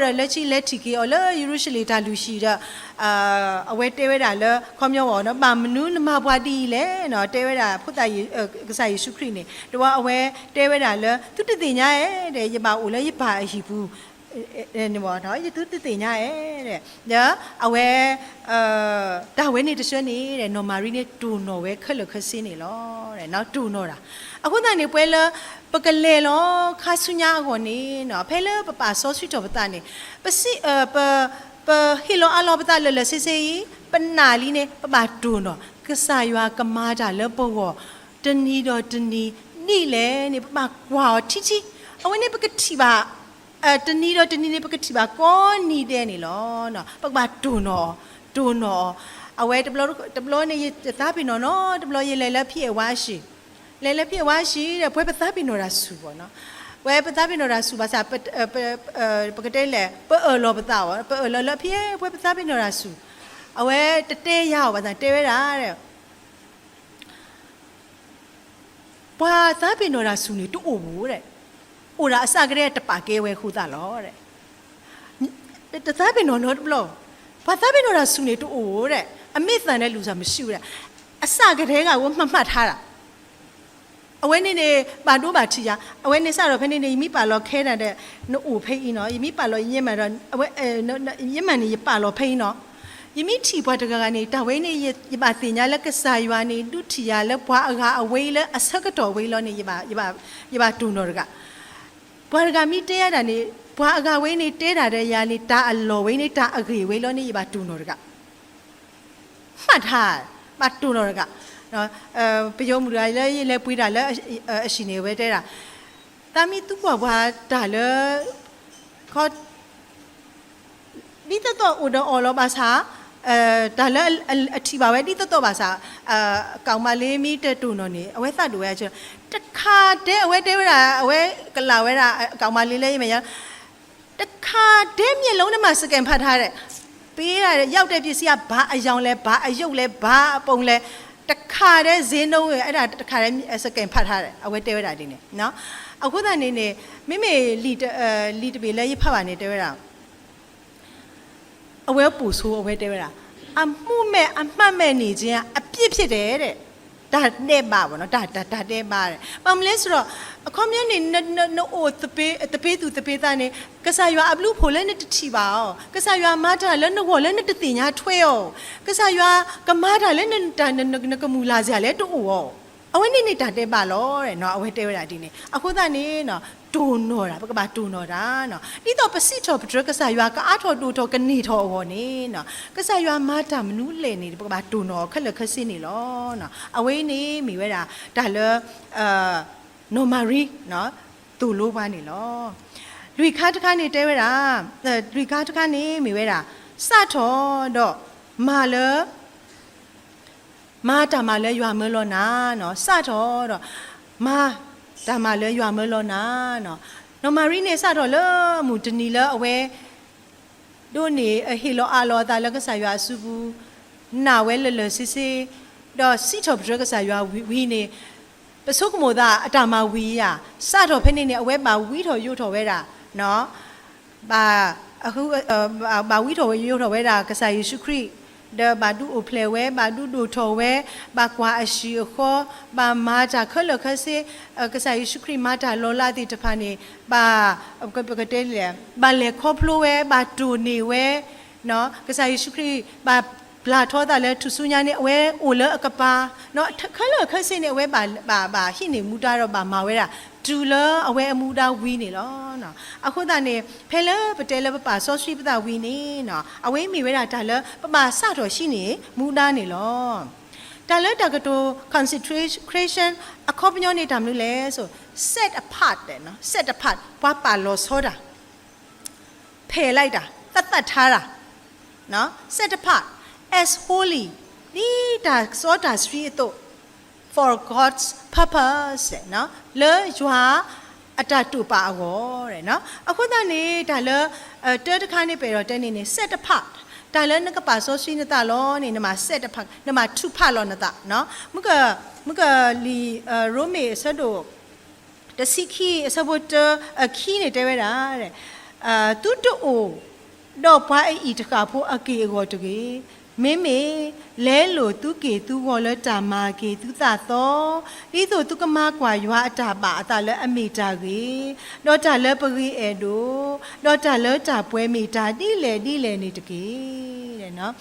ရလက်ချီလက်တီကေော်လေယေရုရှလေတာလူရှိတဲ့အဝဲတဲဝဲတာလေခေါမျောဘောနော်ပါမနူးနမဘွားတီလေနော်တဲဝဲတာဖုဒ္ဒယေကစားယေရှုခရစ်နေတော့အဝဲတဲဝဲတာလေသူတည်ညာရဲ့တဲ့ရပါဦးလေရပါအရှိဘူးနေမောနော်ယသူတည်ညာရဲ့တဲ့နော်အဝဲဒါဝဲနေတဆွနေတဲ့နော်မာရီနေတူနော်ဝဲခက်လခစင်းနေလောတဲ့နော်တူနော်တာအခုတန်နေပွဲလပကလေလောခါဆုညာကိုနေနော်ဖဲလပပဆောဆွီတော့ပတနေပစီ ဟီလိုအလောပတာလလစစ်စစ်ပနာလီနေပပတူနော်ကဆာရွာကမာတာလပေါ်တနီတော့တနီနိလေနေပပကွာချီချီအဝနေပကတိပါတနီတော့တနီနေပကတိပါကောနီတဲ့နေလောနော်ပပတူနော်အဝဲတဘလောနေသားပင်နော်တဘလောရေလဲလဲဖြစ်ဝါရှိလဲလဲဖြစ်ဝါရှိတဲ့ဘွဲပသားပင်နော်ရာဆူပေါ့နော်ဝဲပသားပင်နော်ရာဆူပါစာပကတဲလေပလောပသားပလောလဲဖြစ်ဘွဲပသားပင်နော်ရာဆူအဝဲတတဲရအောင်ပါစာတဲရတာတဲ့ဘာသားပင်နော်ရာဆူနေတူအိုဘူးတဲ့အိုရာအစကလေးတပါကဲဝဲခုသားလောတဲ့တသားပင်နော်ဘလောဘာသားပင်နော်ရာဆူနေတူအိုတဲ့အမေတန်တဲ့လူစားမရှိဘူးတဲ့အစကလေးကဝမှတ်ထားတာအဝဲနေပါတို့ပါချီရအဝဲနေစတော့ဖနေနေမိပါလောခဲတဲ့နို့အိုဖိင်းနော်ယမိပါလောညင်မှတော့အဝဲညင်မှနေပါလောဖိင်းနော်ယမိထီဘွားတကကနေတဝဲနေယပါတင်ညာလက်ကစားရွာနေဒုထီရလက်ဘွားအကအဝဲလဲအဆက်ကတော့ဝဲလောနေယပါတူနော်ကဘွားကမိတဲရတာနေဘွားအကဝဲနေတဲတာတဲ့ရာနေတာအလော်ဝဲနေတာအခေဝဲလောနေယပါတူနော်ကမှတ်ထားမတူနော်ကနော်ပြောမှုရလဲပွေးတာလဲအရှင်နေဝဲတဲတာတာမီသူ့ဘွားဒါလဲခေါ်ဒီတော့ဦးတော့အော်လောပါစာဒါလဲအထီပါပဲဒီတော့ပါစာကောင်မလေးမီတတူနော်နေအဝဲသတူရဲ့ချင်းတခါတည်းအဝဲတဲဝဲတာအဝဲကလာဝဲတာကောင်မလေးလေးမရတခါတည်းမျက်လုံးထဲမှာစကန်ဖတ်ထားတဲ့ပေးရတဲ့ရောက်တဲ့ပစ္စည်းကဘာအယောင်လဲဘာအယုတ်လဲဘာအပုံလဲတခါတည်းဈေးနှုန်းရဲ့အဲ့ဒါတခါတည်းစကန်ဖတ်ထားတယ်အဝဲတဲဝဲတာဒီနေနော်အခုတည်းနေမိလီတပေလဲရဖတ်ပါနေတဲဝဲတာအဝဲပူဆိုးအဝဲတဲဝဲတာအမှုမဲ့အမှတ်မဲ့နေခြင်းအပြစ်ဖြစ်တယ်တဲ့ဒါနဲ့ပါဗောနော်ဒါတဲ့ပါတယ်ပမလဲဆိုတော့အခေါမျက်နေနို့အိုတပေးသူတပေးသားနေကဆာရွာအဘလူဖိုလဲနဲ့တချီပါအောင်ကဆာရွာမာတာလဲနှောလဲနဲ့တတင်ညာထွဲအောင်ကဆာရွာကမာတာလဲနဲ့ကမူလာစရာလဲတူအောင်အဝဲနေဒါတဲ့ပါလောတဲ့နော်အဝဲတဲဝဲတာဒီနေအခုသားနေနော်တူနော်တာပကပါတူနော်တာနော်ဒီတော့ပစီထော်ပဒရကဆာရွာကအားထော်တူထော်ကနေထော်ဟောနေနော်ကဆာရွာမာတာမနူးလေနေပကပါတူနော်ခက်လက်ခက်စင်းနေလောနော်အဝဲနေမိဝဲတာဒါလဲနော်မာရီနော်တူလိုပါနေလောလူခါတခါနေတဲဝဲတာလူခါတခါနေမိဝဲတာစထော်တော့မာလဲမာတာမလဲရွာမလို့နာနော်စတော့တော့မာတာမလဲရွာမလို့နာနော်နော်မာရီနေစတော့လဲမူတနီလဲအဝဲတို့နေဟီလိုအလောတာလဲကဆာရွာစုဘူးနာဝဲလစစ်စစ်တော့စီချော့ဘရကဆာရွာဝီနေပစုကမိုဒါအတာမဝီရစတော့ဖနေနေအဝဲပါဝီထော်ရုတ်ထော်ဝဲတာနော်ဘာအခုဘာဝီထော်ရုတ်ထော်ဝဲတာကဆာယေရှုခရစ်เดบาดูโอเพลเวบาดูดูทอเวบากว่าอชิโคบามาจากเคลคเซกษายิสุคริมาตาโลลาติตพานีบาปกติเลยบาเลคอพลูเวบาดูนีเวเนาะกษายิสุคริบาปลาทอตาเลทุสุญาเนี่ยเวโอเลอกปาเนาะเคลคเซเนี่ยเวบาหินี่มูดาเราบามาเวล่ะดูเลอเวมูดาวีนี่เนาะเนาะအခုတနေဖဲလဲပတဲလဲပပါဆော့စထရီပတာဝီနေနော်အဝေးမီဝဲတာဒါလဲပပါစတော့ရှိနေမူတာနေလောဒါလဲတကတို concentration အခုပညောနေတာမလို့လဲဆို set apart တဲ့နော် set apart ဘာပါလို့ဆိုတာဖဲလိုက်တာတတ်ထားတာနော် set apart as holy ဒီဒါဆိုတာစထရီတော့for God's purpose နော်လေရွာအတတူပါအောတဲ့နော်အခုတနေဒါလဲတဲတခါနေပေတော့တဲနေနေ set apart ဒါလဲနကပါဆိုရှိနေတာလောနေနမ set apart နမ2ဖလောနတာနော်မကလီရိုမေဆဒိုတစီခီဆဘတ်ခီနေတဲဝဲတာတဲ့တူတူတော့ဘာအီတကဖို့အကေကိုတကေမေမေလဲလို့သူကေသူဘောလတာမာကေသူသာတော့ဒီဆိုသူကမကွာရွာအတာပါအတာလဲအမိတာကေတော့တာလဲပရီအဲဒိုတော့တာလဲတာပွဲမိတာဒီလေနေတကေတဲ့နော်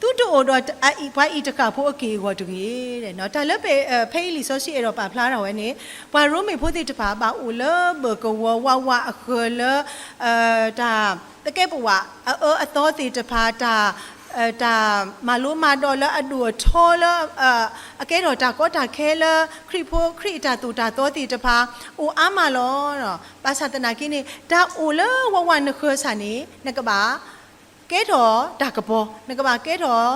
သူတို့တော့အဘွားဤတကဖို့အကေကိုတူကြီးတဲ့နော်ဒါလည်းပဲဖေးလီဆိုရှိတော့ပါဖလားတော်ဝဲနေဘာရုံးမေဖို့တိတပါပါဦးလဘကဝဝအခလဒါတကယ်ပွားအတော်တိတပါဒါမလို့မတော်လအဒူထောလအကဲတော့ဒါကောတာခဲလခရီဖိုခရီတာတူတာတော်တိတပါအိုအမလောနော်ပါသတနာကိနေဒါအိုလဝဝနခဆာနေနကပါကဲတော့ဒါကပေါ်နကပါကဲတော့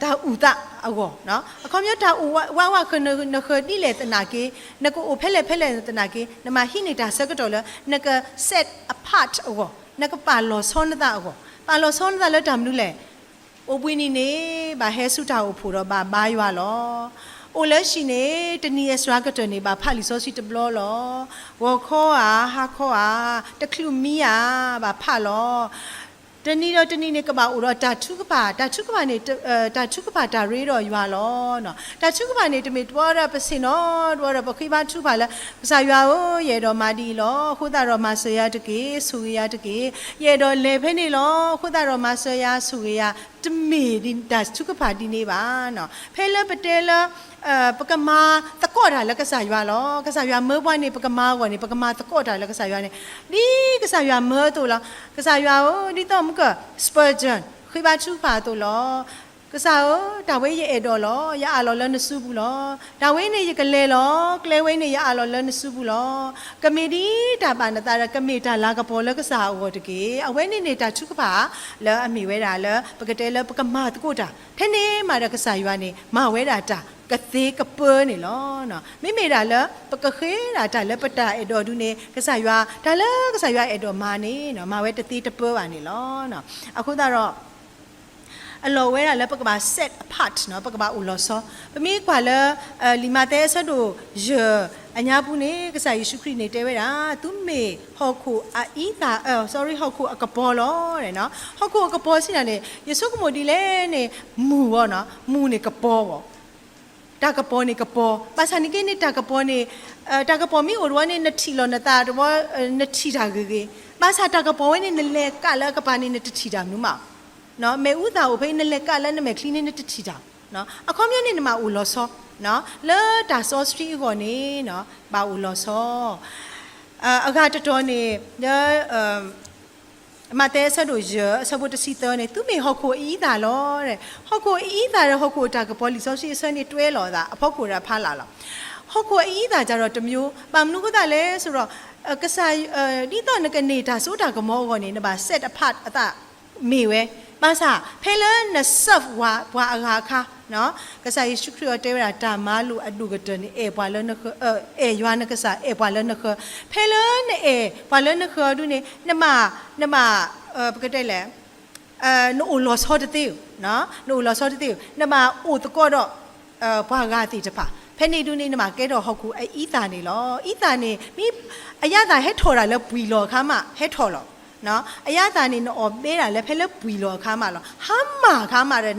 ဒါဥတာအောနော်အခေါမျိုးဒါဝဝခနခဒီလေတနာကေနကိုအိုဖဲလေတနာကေနမဟိနေတာစကတော်လနက set apart အောနကပါလောဆောနတာအောပါလောဆောနတာလက်တမနုလေအိုပွင်းနေနေဘာဟဲဆုတာကိုဖိုတော့ဘာရွာလောအိုလက်ရှိနေတနီယစရာကတနေပါဖာလီဆိုစီတဘလောလောဝခေါ်ဟာခေါ်တခလူမီယာဘာဖာလောတနီနေကပါဦးတော့တာထုကပါနေတာထုကပါတာရေတော့ရွာလောနော်တာထုကပါနေတမေတော့ရပစင်နော်တော့ရပခိပါထုပါလဲပစာရွာကိုရေတော်မာဒီလောခုတာတော်မာဆရာတကေဆူရတကေရေတော်လေဖဲနေလောခုတာတော်မာဆရာဆူရတမေဒီတာထုကပါဒီနေပါနော်ဖဲလပတဲလပကမာတကော့တာလက်ကစားရွာလောကစားရွာမဲပွားနေပကမာကောနေပကမာတကော့တာလက်ကစားရွာနေဒီကစားရွာမဲတူလားကစားရွာ哦ဒီတော့မကစပါဂျန်ခိဘာချူပါတူလောကစား哦ဒါဝဲရဲ့အဲ့တော့လောရအလောလနစုဘူးလောဒါဝဲနေရကလဲလောကလဲဝဲနေရအလောလနစုဘူးလောကမီဒီဒါပါနတာကမီတာလာကပေါ်လကစားအောတကေအဝဲနေနေတာချူကပါလဲအမီဝဲတာလဲပကတဲလဲပကမာတကော့တာဖဲနေမှာကစားရွာနေမဝဲတာတာကသေးကပနေလောနော်မိမိဒါလပကခဲဒါလပတာအဲ့တော်ဒုနေကစားရွာဒါလကစားရွာအဲ့တော်မာနေနော်မဝဲတသေးတပပါနေလောနော်အခုတော့အလောဝဲတာလပကပါ set apart နော်ပကပါဦးလောဆောပမိကွာလလီမာတဲဆဒိုဂျအညာပူနေကစားယေရှုခရစ်နေတဲဝဲတာသူမေဟောခုအီတာ sorry ဟောခုအကပေါ်လောတဲ့နော်ဟောခုအကပေါ်စီနာနေယေရှုကမိုဒီလဲနေမူဘောနော်မူနေကပေါ်ဘောတာကပေါ်နေကပေါ်ပါစနိကိနေတာကပေါ်နေတာကပေါ်မီအိုရဝနေနတီလောနတာတော့နတီတာကေပါစတာကပေါ်ဝနေနလေကလကပါနေနတီတာနုမနော်မေဥတာကိုဖိနလေကလနမေကလင်းနေနတီတာနော်အခေါမျိုးနေနမဦးလောဆောနော်လဲတာဆောစထရီကိုနေနော်ပါဦးလောဆောအကတတော်နေမတဲဆဒိုရဆဘတ်စီတနေသူမေဟခုအီးတာလောတဲ့ဟခုအီးတာရဟခုတာကပေါ်လီဆိုစီဆနေတွဲလောတာအဖောက်ကိုရဖားလာလောဟခုအီးတာကြတော့တမျိုးပါမနုကတာလဲဆိုတော့ကစားဒီတော့နကနေဒါဆိုတာကမောကောနေနပါဆက်အဖတ်အတမေဝဲပါစာဖဲလနဆပ်ဝါဘွာအခါခါနော်ကစားယေရှုခရစ်တဲရတာမာလူအဒုကတနေအေဘွာလနခအေယွာနကစားအေဘွာလနခဖဲလနအေဘွာလနခဒုနေနမပကတဲ့လေနိုလောဆောတတေနော်နိုလောဆောတတေနမအိုတကောတော့ဘွာကတိတပါဖဲနေဒုနေနမကဲတော့ဟုတ်ကူအီတာနေလောအီတာနေမိအရသာဟဲထော်တာလဲဘွီလောခါမဟဲထော်လောနော်အရသာနေနော်ပေးတာလဲဖဲလဲဘွီလောခါမလောဟမ်းမာခါမတဲ့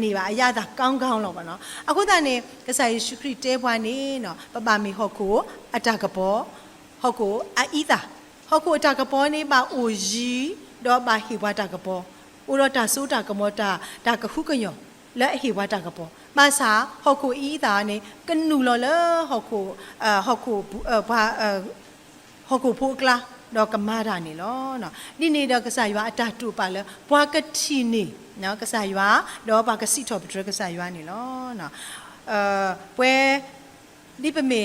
နေပါအရသာကောင်းလောပါနော်အခုတည်းနေကစားယေရှုခရစ်တဲဘွားနေနော်ပပမီဟုတ်ကူအတကပေါ်ဟုတ်ကူအီတာဟုတ်ကူအတကပေါ်နေပါအိုကြီးတော့ပါဟိဝတာကပေါ်ဦးတော့တာစိုးတာကမောတာဒါကခုကညောလဲဟိဝတာကပေါ်မဆာဟုတ်ကူအီတာနေကနူလောလဟုတ်ကူဟုတ်ကူဘာဟုတ်ကူဖိုကလာတော့ကမာတာနေလောနော်ဒီနေတော့ကစားရွာအတတူပါလဲဘွားကတိနေနော်ကစားရွာတော့ဘာကစီထော်ပထရကစားရွာနေလောနော်ပွဲဒီပမေ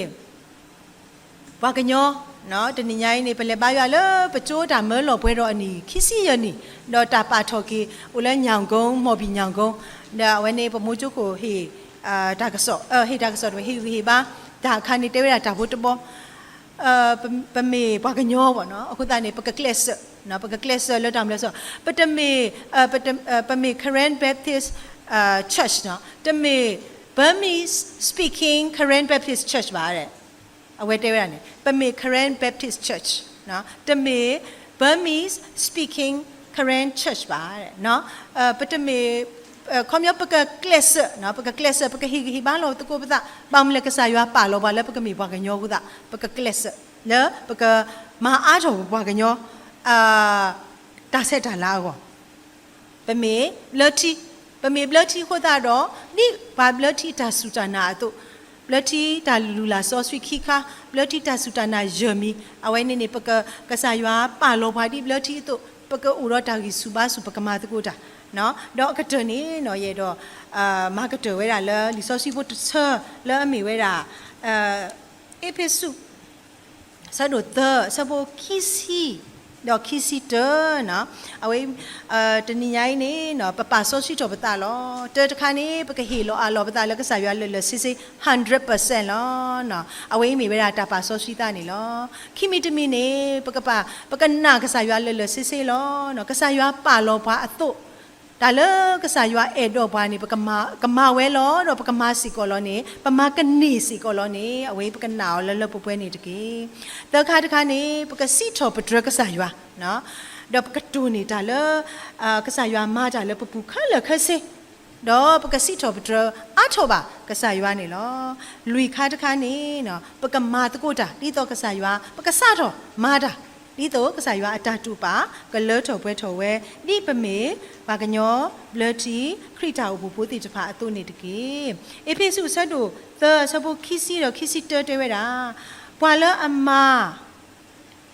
ဘွားကညောနော်တနင်္ဂနွေနေ့ပလဲပါရွာလဲပချိုးတာမဲလော်ပွဲတော့အနီခီစီရနီတော့တာပါထော်ကီဦးလဲညောင်ကုန်းမော်ဘီညောင်ကုန်းဒါဝဲနေပမိုးကျုကိုဟေဒါကဆောဟေဒါကဆောဟေပါဒါခါနေတဲရတာဘုတ်ပေါ်ပမေဘွားကညောပေါ့နော်အခုတည်းနေပကကလစ်နော်ပကကလစ်လောတမ်လဲဆိုပတမေပမေ Karen Baptist Church နော်တမေ Burmese speaking Karen Baptist Church ပါတဲ့အဝဲတဲရနေပမေ Karen Baptist Church နော်တမေ Burmese speaking Karen Church ပါတဲ့နော်ပတမေคอมยปกะคลาสนะปกะคลาสปกะฮิบ้านเราตะโกปะบามเลกะสายว่าป่าเราบาเลปกะมีบากะญอกุตะปกะคลาสเนอะปกะมาอาจอบากะญอตาเซตาลาโก ปเมเลทีปเมเลทีโคตาดอนี่บาเลทีตาสุตานาตุเลทีตาลูลาซอสวิคิคาเลทีตาสุตานาเยมีเอาไว้ในปะกษายว่าป่าโลพาดิเลทีตุปะอุรตากิสุบาสุปะมาตะกูตาเนาะดอกกระเจนี่เนาะเยดอมากระเจเวลาเลลิซอสิบุตเชเลมีเวลาเอเพสุสะดุดเตอสะโบคิซีดอกคิซิเตอร์เนาะเอาไว้ตนี่ยัยนี่เนาะปะซอสิจบตาลอเตอตะคานี่ปะกะฮีโลอาลอปตาแล้วก็สายเลซิ100%ลอเนาะเอาไว้มีเวลาตาปะซอสิตานี่ลอคิมิตมีนี่ปะกะนากะสายเลซิลอเนาะกะสายปาลอพาอตุตาเลกษายว่าเอดอบานี่ปะกมาเวลอดอปะกมาสิกอลอนี่ปะมากันนี่สิกอลอนี่เอาไว้ปะกันหนาวแล้วปะป่วยนี่ตะกี้ตะคานี่ปะกสิทอปะตรกษายว่าเนาะดอปะกตูนี่ตาเลกษายว่ามาตาเลปะปุคะเลคะซิดอปะกสิทอปะตรอาทอบากษายว่านี่ลอลุยคาตะคานี่เนาะปะกมาตะกูตานี่ตอกษายว่าปะกษาทอมาตานี่โตกษายว่าอตาตุปากะเลถอเปถอเวนี่ปะเมปากะญอเบลทีคริตาอุปุติจะพาอตุนี่ตะกี้เอเพสุซะดูเตอสะบุคิซิดอคิซิเตอเตเวดาปวาเลอะมา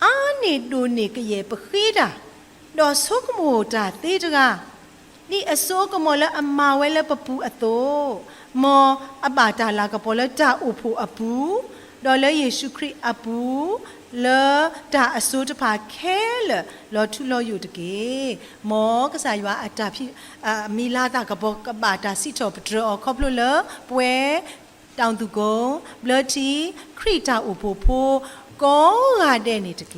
อานี่ดูนี่กะเยปะขีดาดอซุกโมตาติตะกานี่อโซกโมละอะมาเวละปะปูอโตมออบาตาลากะปอละจาอุปุอปูดอเลเยซูคริสต์อปูเลตาอสูตพาแค่ลอทุลออยู่ตะเกหมอกษายว่าอาจาพี่มีลาตากะบอกกบาตาสิทอปตรอคอบลุเลป่วยตาวตุโกเบลทีคริตาอุปโภกองาเดนี่ตะเก